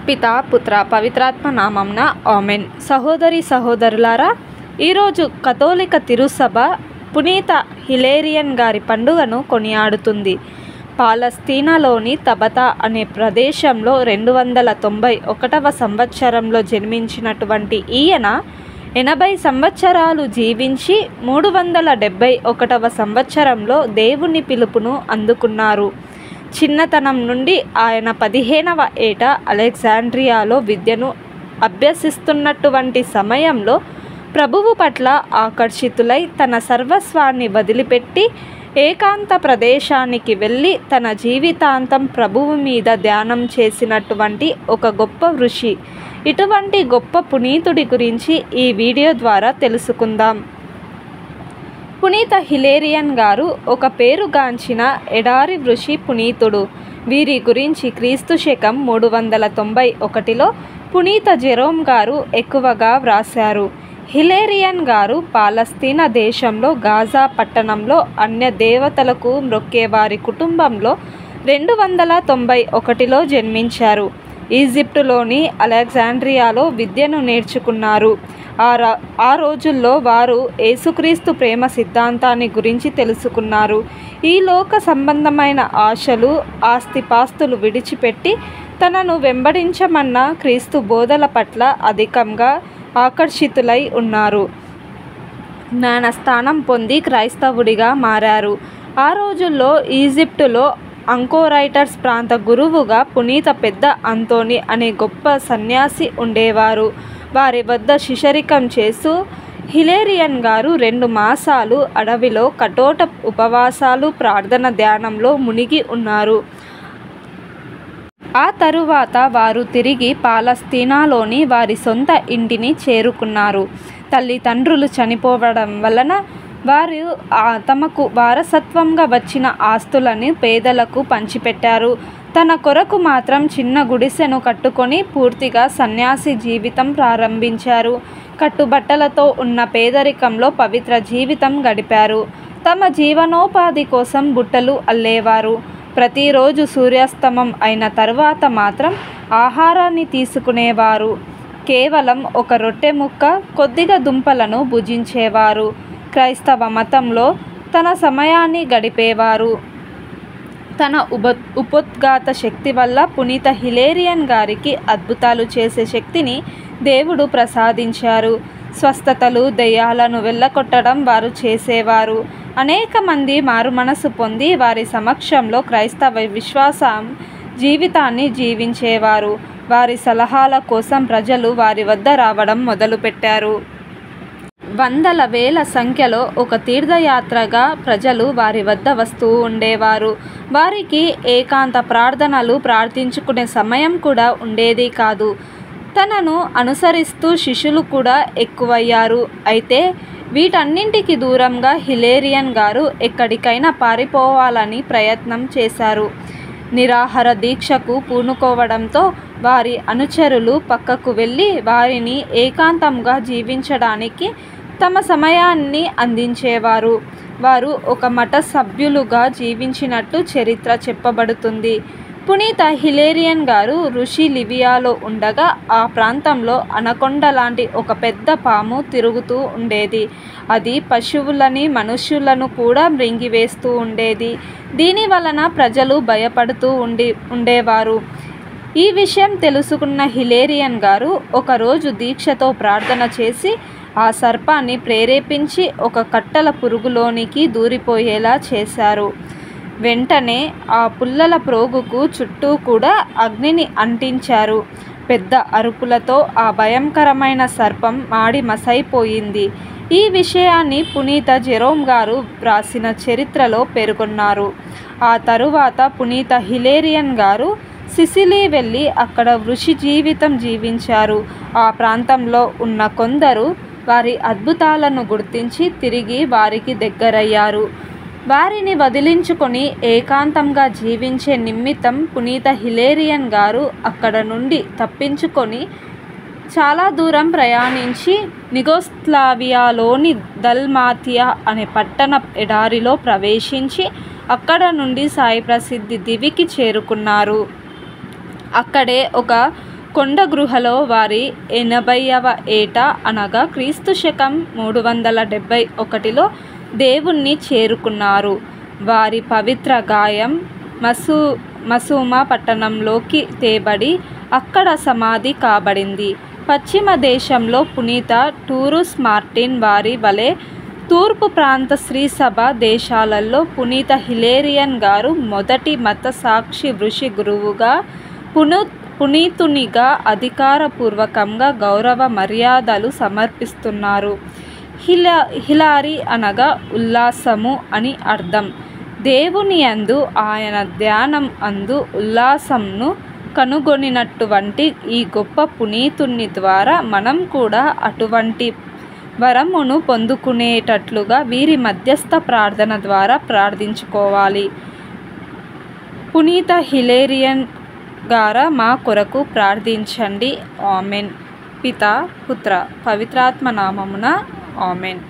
పితా పుత్ర పవిత్రాత్మ నామంన ఆమెన్. సహోదరి సహోదరులారా, ఈరోజు కథోలిక తిరుసభ పునీత హిలేరియన్ గారి పండుగను కొనియాడుతుంది. పాలస్తీనాలోని తబతా అనే ప్రదేశంలో 291వ సంవత్సరంలో జన్మించినటువంటి ఈయన 80 సంవత్సరాలు జీవించి 371వ సంవత్సరంలో దేవుని పిలుపును అందుకున్నారు. చిన్నతనం నుండి ఆయన 15వ ఏట అలెగ్జాండ్రియాలో విద్యను అభ్యసిస్తున్నటువంటి సమయంలో ప్రభువు పట్ల ఆకర్షితులై తన సర్వస్వాన్ని వదిలిపెట్టి ఏకాంత ప్రదేశానికి వెళ్ళి తన జీవితాంతం ప్రభువు మీద ధ్యానం చేసినటువంటి ఒక గొప్ప ఋషి. ఇటువంటి గొప్ప పునీతుడి గురించి ఈ వీడియో ద్వారా తెలుసుకుందాం. పునీత హిలేరియన్ గారు ఒక పేరుగాంచిన ఎడారి ఋషి పునీతుడు. వీరి గురించి క్రీస్తు శకం 391లో పునీత జెరోమ్ గారు ఎక్కువగా వ్రాశారు. హిలేరియన్ గారు పాలస్తీనా దేశంలో గాజా పట్టణంలో అన్య దేవతలకు మొక్కేవారి కుటుంబంలో 291లో జన్మించారు. ఈజిప్టులోని అలెగ్జాండ్రియాలో విద్యను నేర్చుకున్నారు. ఆ రోజుల్లో వారు యేసుక్రీస్తు ప్రేమ సిద్ధాంతాన్ని గురించి తెలుసుకున్నారు. ఈ లోక సంబంధమైన ఆశలు, ఆస్తిపాస్తులు విడిచిపెట్టి తనను వెంబడించమన్న క్రీస్తు బోధల పట్ల అధికంగా ఆకర్షితులై ఉన్నారు. జ్ఞానస్థానం పొంది క్రైస్తవుడిగా మారారు. ఆ రోజుల్లో ఈజిప్టులో అంకోరైటర్స్ ప్రాంత గురువుగా పునీత పెద్ద అంతోని అనే గొప్ప సన్యాసి ఉండేవారు. వారి వద్ద శిష్యరికం చేస్తూ హిలేరియన్ గారు 2 మాసాలు అడవిలో కఠోర ఉపవాసాలు, ప్రార్థన, ధ్యానంలో మునిగి ఉన్నారు. ఆ తరువాత వారు తిరిగి పాలస్తీనాలోని వారి సొంత ఇంటిని చేరుకున్నారు. తల్లిదండ్రులు చనిపోవడం వలన వారు తమకు వారసత్వంగా వచ్చిన ఆస్తులని పేదలకు పంచిపెట్టారు. తన కొరకు మాత్రం చిన్న గుడిసెను కట్టుకొని పూర్తిగా సన్యాసి జీవితం ప్రారంభించారు. కట్టుబట్టలతో ఉన్న పేదరికంలో పవిత్ర జీవితం గడిపారు. తమ జీవనోపాధి కోసం బుట్టలు అల్లేవారు. ప్రతిరోజు సూర్యాస్తమం అయిన తర్వాత మాత్రం ఆహారాన్ని తీసుకునేవారు. కేవలం ఒక రొట్టె ముక్క, కొద్దిగా దుంపలను భుజించేవారు. క్రైస్తవ మతంలో తన సమయాన్ని గడిపేవారు. తన ఉపోద్ఘాత శక్తి వల్ల పునీత హిలేరియన్ గారికి అద్భుతాలు చేసే శక్తిని దేవుడు ప్రసాదించారు. స్వస్థతలు, దెయ్యాలను వెళ్ళగొట్టడం వారు చేసేవారు. అనేక మంది మారుమనసు పొంది వారి సమక్షంలో క్రైస్తవ విశ్వాసం జీవితాన్ని జీవించేవారు. వారి సలహాల కోసం ప్రజలు వారి వద్ద రావడం మొదలుపెట్టారు. వందల వేల సంఖ్యలో ఒక తీర్థయాత్రగా ప్రజలు వారి వద్ద వస్తూ ఉండేవారు. వారికి ఏకాంత ప్రార్థనలు ప్రార్థించుకునే సమయం కూడా ఉండేది కాదు. తనను అనుసరిస్తూ శిష్యులు కూడా ఎక్కువయ్యారు. అయితే వీటన్నింటికి దూరంగా హిలేరియన్ గారు ఎక్కడికైనా పారిపోవాలని ప్రయత్నం చేశారు. నిరాహార దీక్షకు పూనుకోవడంతో వారి అనుచరులు పక్కకు వెళ్ళి వారిని ఏకాంతంగా జీవించడానికి తమ సమయాన్ని అందించేవారు. వారు ఒక మఠ సభ్యులుగా జీవించినట్టు చరిత్ర చెప్పబడుతుంది. పునీత హిలేరియన్ గారు ఋషి లివియాలో ఉండగా ఆ ప్రాంతంలో అనకొండ లాంటి ఒక పెద్ద పాము తిరుగుతూ ఉండేది. అది పశువులని, మనుష్యులను కూడా మృంగివేస్తూ ఉండేది. దీని వలన ప్రజలు భయపడుతూ ఉండేవారు. ఈ విషయం తెలుసుకున్న హిలేరియన్ గారు ఒకరోజు దీక్షతో ప్రార్థన చేసి ఆ సర్పాన్ని ప్రేరేపించి ఒక కట్టల పురుగులోనికి దూరిపోయేలా చేశారు. వెంటనే ఆ పుల్లల ప్రోగుకు చుట్టూ కూడా అగ్నిని అంటించారు. పెద్ద అరుపులతో ఆ భయంకరమైన సర్పం మాడి మసైపోయింది. ఈ విషయాన్ని పునీత జెరోమ్ గారు వ్రాసిన చరిత్రలో పేర్కొన్నారు. ఆ తరువాత పునీత హిలేరియన్ గారు సిసిలీ వెళ్ళి అక్కడ ఋషి జీవితం జీవించారు. ఆ ప్రాంతంలో ఉన్న కొందరు వారి అద్భుతాలను గుర్తించి తిరిగి వారికి దగ్గరయ్యారు. వారిని వదిలించుకొని ఏకాంతంగా జీవించే నిమిత్తం పునీత హిలేరియన్ గారు అక్కడ నుండి తప్పించుకొని చాలా దూరం ప్రయాణించి యుగోస్లావియాలోని దల్మాతియా అనే పట్టణ ఎడారిలో ప్రవేశించి అక్కడ నుండి సాయి ప్రసిద్ధి దివికి చేరుకున్నారు. అక్కడే ఒక కొండ గృహలో వారి 80వ ఏట అనగా క్రీస్తు శకం 371లో దేవుణ్ణి చేరుకున్నారు. వారి పవిత్ర గాయం మసూమా పట్టణంలోకి తేబడి అక్కడ సమాధి కాబడింది. పశ్చిమ దేశంలో పునీత టూరుస్ మార్టిన్ వారి వలె తూర్పు ప్రాంత శ్రీసభ దేశాలలో పునీత హిలేరియన్ గారు మొదటి మత సాక్షి ఋషి గురువుగా పునీతునిగా అధికారపూర్వకంగా గౌరవ మర్యాదలు సమర్పిస్తున్నారు. హిలారీ అనగా ఉల్లాసము అని అర్థం. దేవుని యందు ఆయన ధ్యానం అందు ఉల్లాసంను కనుగొనినటువంటి ఈ గొప్ప పునీతుని ద్వారా మనం కూడా అటువంటి వరమును పొందుకునేటట్లుగా వీరి మధ్యస్థ ప్రార్థన ద్వారా ప్రార్థించుకోవాలి. పునీత హిలేరియన్ గారా మా కొరకు ప్రార్థించండి. ఆమెన్. పితా పుత్ర పవిత్రాత్మ నామమున ఆమెన్.